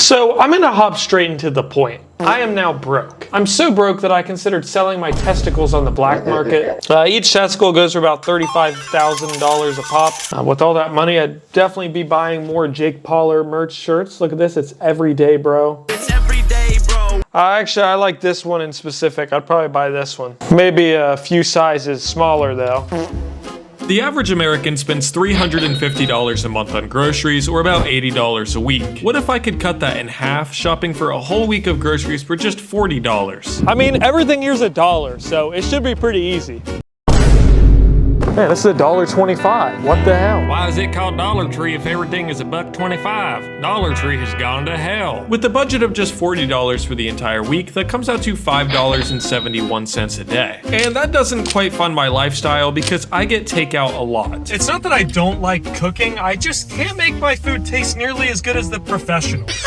So I'm gonna hop straight into the point. I am now broke. I'm so broke that I considered selling my testicles on the black market. Each testicle goes for about $35,000 a pop. With all that money, I'd definitely be buying more Jake Paul merch shirts. Look at this, it's everyday, bro. It's everyday, bro. Actually, I like this one in specific. I'd probably buy this one. Maybe a few sizes smaller though. The average American spends $350 a month on groceries, or about $80 a week. What if I could cut that in half, shopping for a whole week of groceries for just $40? I mean, everything here's $1, so it should be pretty easy. Man, this is $1.25. What the hell? Why is it called Dollar Tree if everything is $1.25? Dollar Tree has gone to hell. With a budget of just $40 for the entire week, that comes out to $5.71 a day. And that doesn't quite fund my lifestyle because I get takeout a lot. It's not that I don't like cooking, I just can't make my food taste nearly as good as the professionals.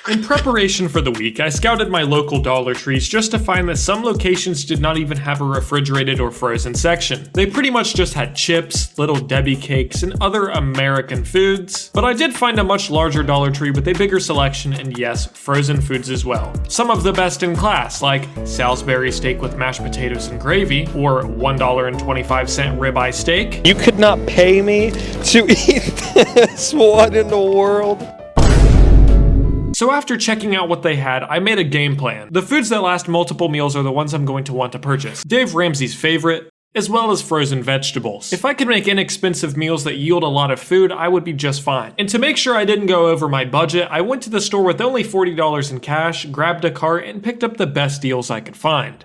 In preparation for the week, I scouted my local Dollar Trees just to find that some locations did not even have a refrigerated or frozen section. They pretty much just had chips, Little Debbie cakes, and other American foods. But I did find a much larger Dollar Tree with a bigger selection and yes, frozen foods as well. Some of the best in class, like Salisbury steak with mashed potatoes and gravy, or $1.25 ribeye steak. You could not pay me to eat this. What in the world? So after checking out what they had, I made a game plan. The foods that last multiple meals are the ones I'm going to want to purchase. Dave Ramsey's favorite, as well as frozen vegetables. If I could make inexpensive meals that yield a lot of food, I would be just fine. And to make sure I didn't go over my budget, I went to the store with only $40 in cash, grabbed a cart, and picked up the best deals I could find.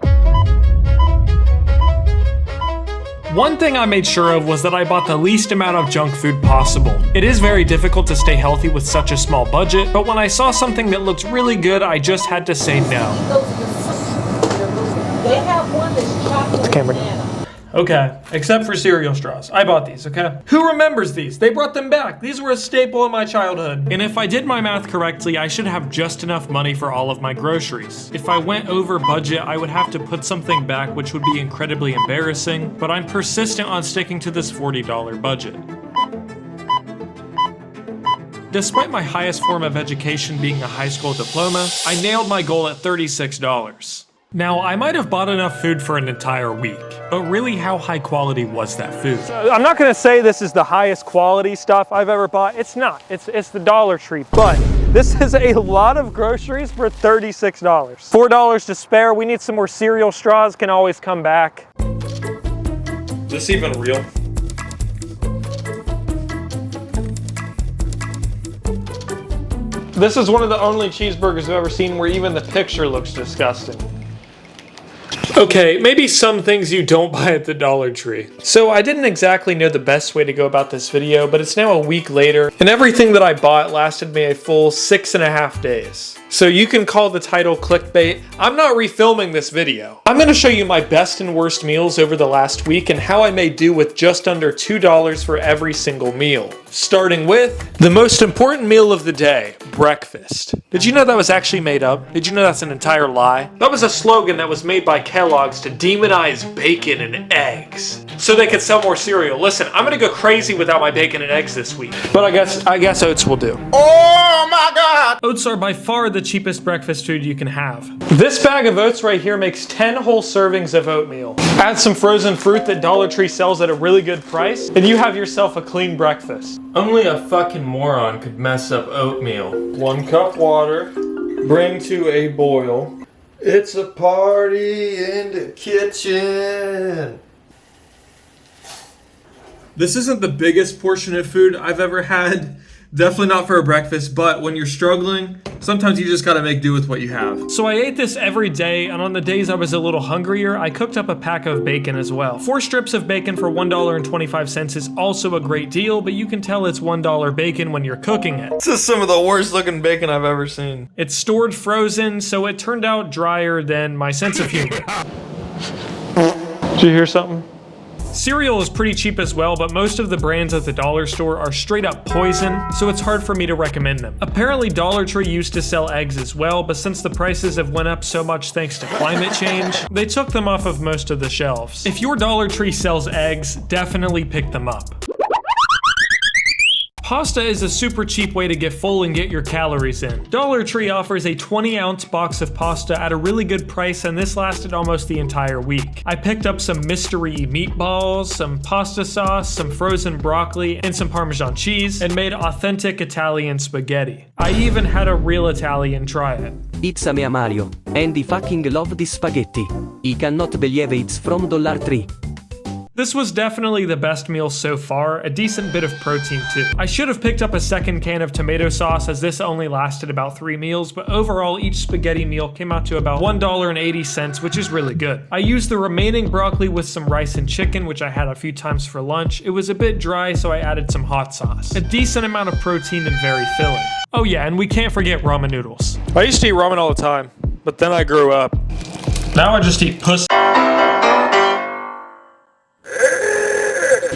One thing I made sure of was that I bought the least amount of junk food possible. It is very difficult to stay healthy with such a small budget, but when I saw something that looked really good, I just had to say no. They have one that's chocolate banana. Okay, except for cereal straws. I bought these, okay? Who remembers these? They brought them back. These were a staple in my childhood. And if I did my math correctly, I should have just enough money for all of my groceries. If I went over budget, I would have to put something back, which would be incredibly embarrassing, but I'm persistent on sticking to this $40 budget. Despite my highest form of education being a high school diploma, I nailed my goal at $36. Now, I might have bought enough food for an entire week, but really how high quality was that food? I'm not gonna say this is the highest quality stuff I've ever bought. It's not, it's the Dollar Tree, but this is a lot of groceries for $36. $4 to spare. We need some more cereal straws, can always come back. Is this even real? This is one of the only cheeseburgers I've ever seen where even the picture looks disgusting. Okay, maybe some things you don't buy at the Dollar Tree. So I didn't exactly know the best way to go about this video, but it's now a week later, and everything that I bought lasted me a full 6.5 days. So you can call the title clickbait. I'm not refilming this video. I'm gonna show you my best and worst meals over the last week and how I made do with just under $2 for every single meal. Starting with the most important meal of the day, breakfast. Did you know that was actually made up? Did you know that's an entire lie? That was a slogan that was made by Kellogg's to demonize bacon and eggs so they could sell more cereal. Listen, I'm gonna go crazy without my bacon and eggs this week, but I guess oats will do. Oh my God! Oats are by far the cheapest breakfast food you can have. This bag of oats right here makes 10 whole servings of oatmeal. Add some frozen fruit that Dollar Tree sells at a really good price, and you have yourself a clean breakfast. Only a fucking moron could mess up oatmeal. 1 cup water, bring to a boil. It's a party in the kitchen. This isn't the biggest portion of food I've ever had. Definitely not for a breakfast, but when you're struggling, sometimes you just gotta make do with what you have. So I ate this every day, and on the days I was a little hungrier, I cooked up a pack of bacon as well. 4 strips of bacon for $1.25 is also a great deal, but you can tell it's $1 bacon when you're cooking it. This is some of the worst looking bacon I've ever seen. It's stored frozen, so it turned out drier than my sense of humor. Did you hear something? Cereal is pretty cheap as well, but most of the brands at the dollar store are straight up poison, so it's hard for me to recommend them. Apparently Dollar Tree used to sell eggs as well, but since the prices have went up so much thanks to climate change, they took them off of most of the shelves. If your Dollar Tree sells eggs, definitely pick them up. Pasta is a super cheap way to get full and get your calories in. Dollar Tree offers a 20-ounce box of pasta at a really good price, and this lasted almost the entire week. I picked up some mystery meatballs, some pasta sauce, some frozen broccoli, and some Parmesan cheese, and made authentic Italian spaghetti. I even had a real Italian try it. Pizza mea Mario. Andy fucking love this spaghetti. I cannot believe it's from Dollar Tree. This was definitely the best meal so far, a decent bit of protein too. I should have picked up a second can of tomato sauce as this only lasted about 3 meals, but overall each spaghetti meal came out to about $1.80, which is really good. I used the remaining broccoli with some rice and chicken, which I had a few times for lunch. It was a bit dry, so I added some hot sauce. A decent amount of protein and very filling. Oh yeah, and we can't forget ramen noodles. I used to eat ramen all the time, but then I grew up. Now I just eat pussy.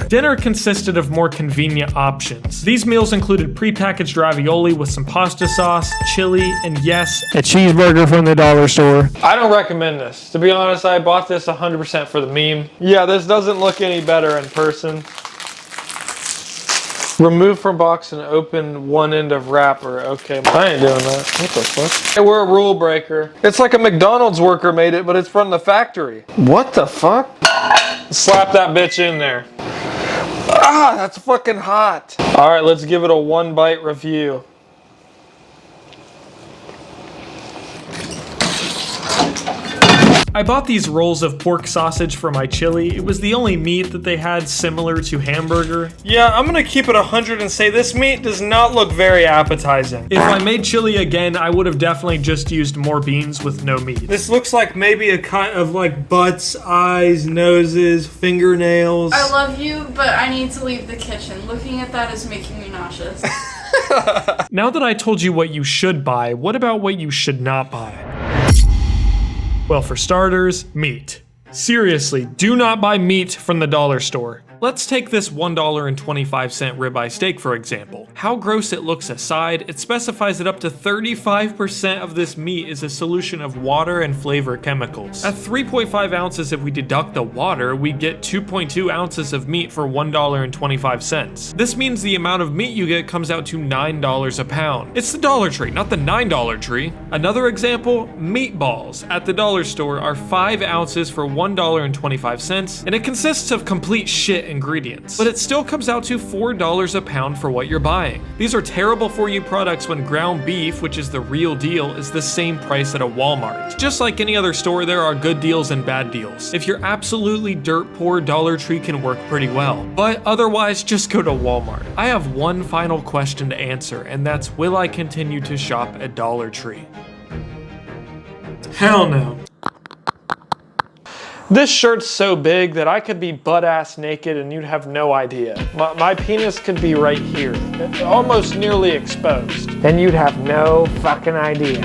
Dinner consisted of more convenient options. These meals included prepackaged ravioli with some pasta sauce, chili, and yes, A cheeseburger from the dollar store. I don't recommend this. To be honest, I bought this 100% for the meme. Yeah, this doesn't look any better in person. Remove from box and open one end of wrapper. Okay, I ain't doing that. What the fuck? Hey, we're a rule breaker. It's like a McDonald's worker made it, but it's from the factory. What the fuck? Slap that bitch in there. Ah, that's fucking hot. All right, let's give it a 1-bite review. I bought these rolls of pork sausage for my chili. It was the only meat that they had similar to hamburger. Yeah, I'm gonna keep it 100 and say this meat does not look very appetizing. If I made chili again, I would have definitely just used more beans with no meat. This looks like maybe a cut of like butts, eyes, noses, fingernails. I love you, but I need to leave the kitchen. Looking at that is making me nauseous. Now that I told you what you should buy, what about what you should not buy? Well, for starters, meat. Seriously, do not buy meat from the dollar store. Let's take this $1.25 ribeye steak for example. How gross it looks aside, it specifies that up to 35% of this meat is a solution of water and flavor chemicals. At 3.5 ounces, if we deduct the water, we get 2.2 ounces of meat for $1.25. This means the amount of meat you get comes out to $9 a pound. It's the Dollar Tree, not the $9 tree. Another example, meatballs at the dollar store are 5 ounces for $1.25, and it consists of complete shit ingredients, but it still comes out to $4 a pound for what you're buying. These are terrible for you products when ground beef, which is the real deal, is the same price at a Walmart. Just like any other store, there are good deals and bad deals. If you're absolutely dirt poor, Dollar Tree can work pretty well, but otherwise just go to Walmart. I have one final question to answer, and that's, will I continue to shop at Dollar Tree? Hell no. This shirt's so big that I could be butt-ass naked and you'd have no idea. My penis could be right here, almost nearly exposed, and you'd have no fucking idea.